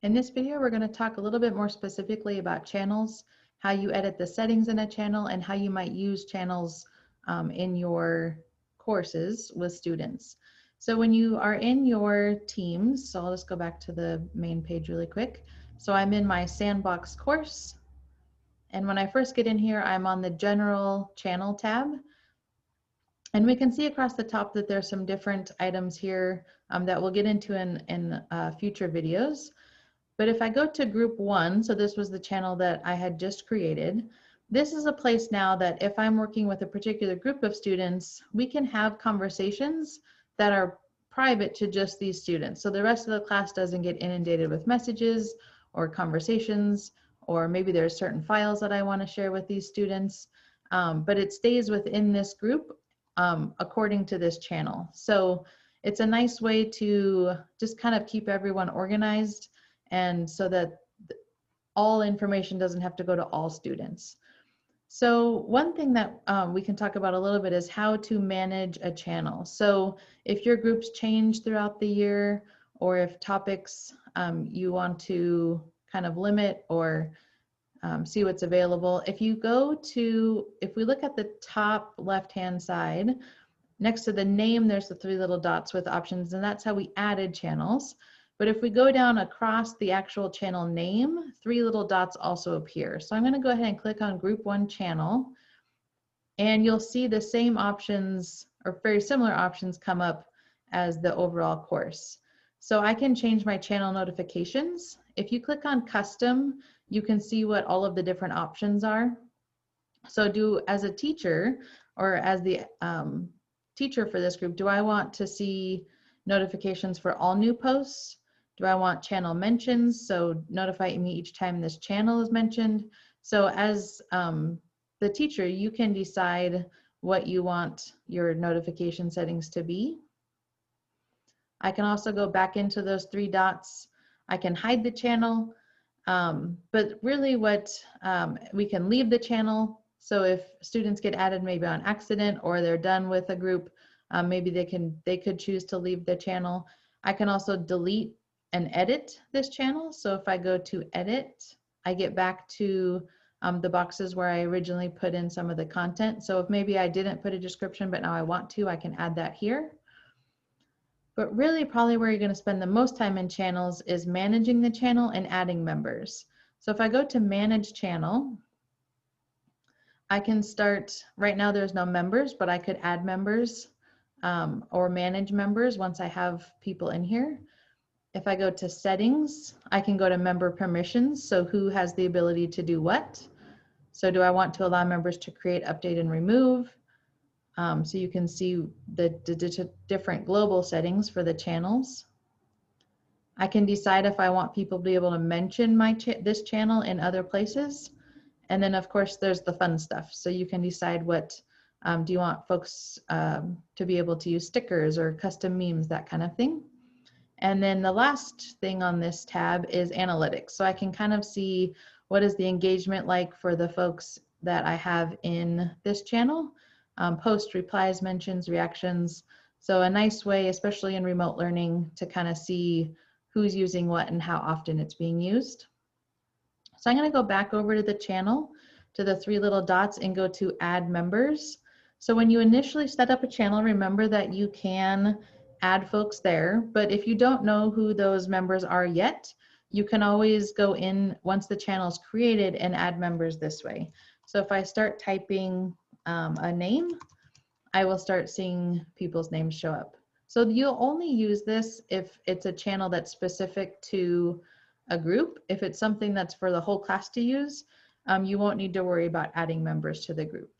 In this video, we're going to talk a little bit more specifically about channels, how you edit the settings in a channel, and how you might use channels in your courses with students. So when you are in your teams, so I'll just go back to the main page really quick. So I'm in my sandbox course. And when I first get in here, I'm on the general channel tab. And we can see across the top that there's some different items here that we'll get into in future videos. But if I go to group 1, so this was the channel that I had just created, this is a place now that if I'm working with a particular group of students, we can have conversations that are private to just these students. So the rest of the class doesn't get inundated with messages or conversations, or maybe there's certain files that I want to share with these students, but it stays within this group according to this channel. So it's a nice way to just kind of keep everyone organized, and so that all information doesn't have to go to all students. So one thing that we can talk about a little bit is how to manage a channel. So if your groups change throughout the year, or if topics you want to kind of limit or see what's available, if we look at the top left-hand side, next to the name, there's the 3 little dots with options, and that's how we added channels. But if we go down across the actual channel name, 3 little dots also appear. So I'm going to go ahead and click on group 1 channel, and you'll see the same options or very similar options come up as the overall course. So I can change my channel notifications. If you click on custom, you can see what all of the different options are. So as a teacher, or as the teacher for this group, do I want to see notifications for all new posts? Do I want channel mentions? So notify me each time this channel is mentioned. So as the teacher, you can decide what you want your notification settings to be. I can also go back into those 3 dots. I can hide the channel, but really we can leave the channel. So if students get added maybe on accident, or they're done with a group, maybe they could choose to leave the channel. I can also delete and edit this channel. So if I go to edit, I get back to the boxes where I originally put in some of the content. So if maybe I didn't put a description, but now I want to, I can add that here. But really probably where you're going to spend the most time in channels is managing the channel and adding members. So if I go to manage channel, I can start, right now there's no members, but I could add members or manage members once I have people in here. If I go to settings, I can go to member permissions. So who has the ability to do what? So do I want to allow members to create, update, and remove? So you can see the different global settings for the channels. I can decide if I want people to be able to mention this channel in other places. And then of course there's the fun stuff. So you can decide what, do you want folks to be able to use stickers or custom memes, that kind of thing. And then the last thing on this tab is analytics. So I can kind of see what is the engagement like for the folks that I have in this channel. Post, replies, mentions, reactions. So a nice way, especially in remote learning, to kind of see who's using what and how often it's being used. So I'm going to go back over to the channel, to the 3 little dots, and go to add members. So when you initially set up a channel, remember that you can add folks there, but if you don't know who those members are yet, you can always go in once the channel is created and add members this way. So if I start typing a name, I will start seeing people's names show up. So you'll only use this if it's a channel that's specific to a group. If it's something that's for the whole class to use, you won't need to worry about adding members to the group.